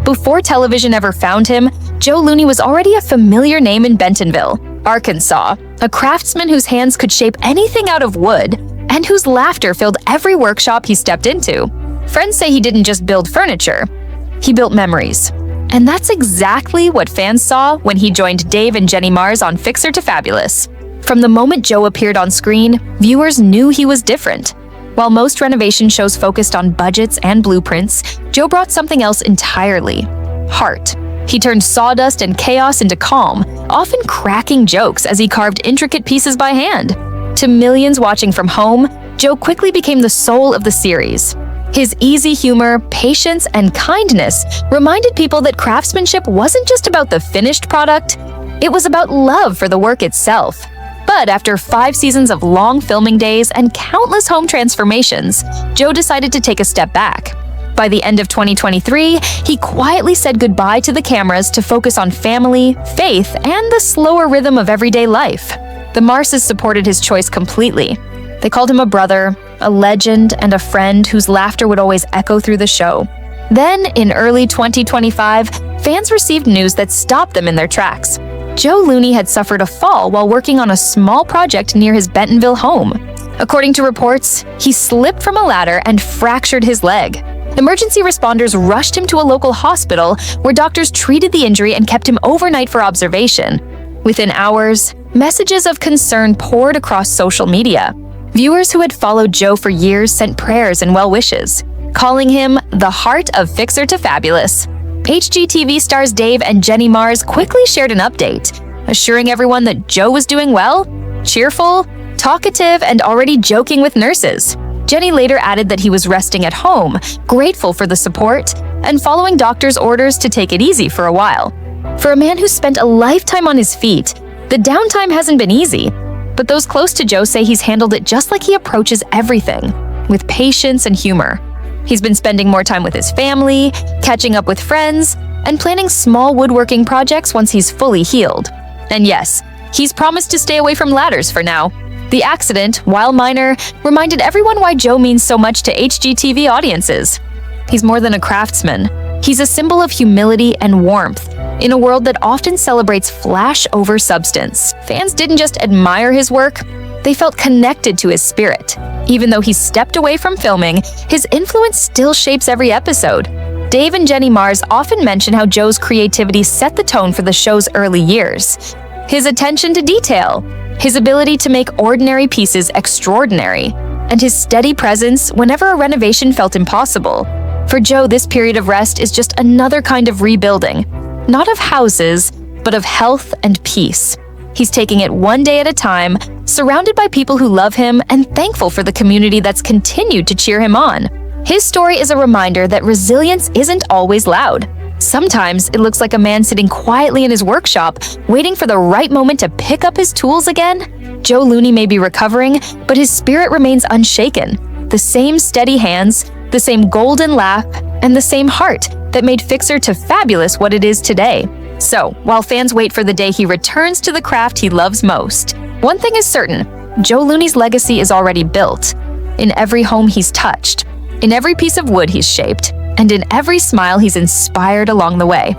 Before television ever found him, Joe Looney was already a familiar name in Bentonville, Arkansas, a craftsman whose hands could shape anything out of wood and whose laughter filled every workshop he stepped into. Friends say he didn't just build furniture, he built memories. And that's exactly what fans saw when he joined Dave and Jenny Mars on Fixer to Fabulous. From the moment Joe appeared on screen, viewers knew he was different. While most renovation shows focused on budgets and blueprints, Joe brought something else entirely: heart. He turned sawdust and chaos into calm, often cracking jokes as he carved intricate pieces by hand. To millions watching from home, Joe quickly became the soul of the series. His easy humor, patience, and kindness reminded people that craftsmanship wasn't just about the finished product, it was about love for the work itself. But after 5 seasons of long filming days and countless home transformations, Joe decided to take a step back. By the end of 2023, he quietly said goodbye to the cameras to focus on family, faith, and the slower rhythm of everyday life. The Marses supported his choice completely. They called him a brother, a legend, and a friend whose laughter would always echo through the show. Then, in early 2025, fans received news that stopped them in their tracks. Joe Looney had suffered a fall while working on a small project near his Bentonville home. According to reports, he slipped from a ladder and fractured his leg. Emergency responders rushed him to a local hospital where doctors treated the injury and kept him overnight for observation. Within hours, messages of concern poured across social media. Viewers who had followed Joe for years sent prayers and well wishes, calling him the heart of Fixer to Fabulous. HGTV stars Dave and Jenny Mars quickly shared an update, assuring everyone that Joe was doing well, cheerful, talkative, and already joking with nurses. Jenny later added that he was resting at home, grateful for the support, and following doctors' orders to take it easy for a while. For a man who spent a lifetime on his feet, the downtime hasn't been easy, but those close to Joe say he's handled it just like he approaches everything, with patience and humor. He's been spending more time with his family, catching up with friends, and planning small woodworking projects once he's fully healed. And yes, he's promised to stay away from ladders for now. The accident, while minor, reminded everyone why Joe means so much to HGTV audiences. He's more than a craftsman. He's a symbol of humility and warmth. In a world that often celebrates flash over substance, fans didn't just admire his work, they felt connected to his spirit. Even though he stepped away from filming, his influence still shapes every episode. Dave and Jenny Mars often mention how Joe's creativity set the tone for the show's early years. His attention to detail, his ability to make ordinary pieces extraordinary, and his steady presence whenever a renovation felt impossible. For Joe, this period of rest is just another kind of rebuilding, not of houses, but of health and peace. He's taking it one day at a time, surrounded by people who love him and thankful for the community that's continued to cheer him on. His story is a reminder that resilience isn't always loud. Sometimes it looks like a man sitting quietly in his workshop, waiting for the right moment to pick up his tools again. Joe Looney may be recovering, but his spirit remains unshaken. The same steady hands, the same golden laugh, and the same heart that made Fixer to Fabulous what it is today. So, while fans wait for the day he returns to the craft he loves most, one thing is certain: Joe Looney's legacy is already built. In every home he's touched, in every piece of wood he's shaped, and in every smile he's inspired along the way.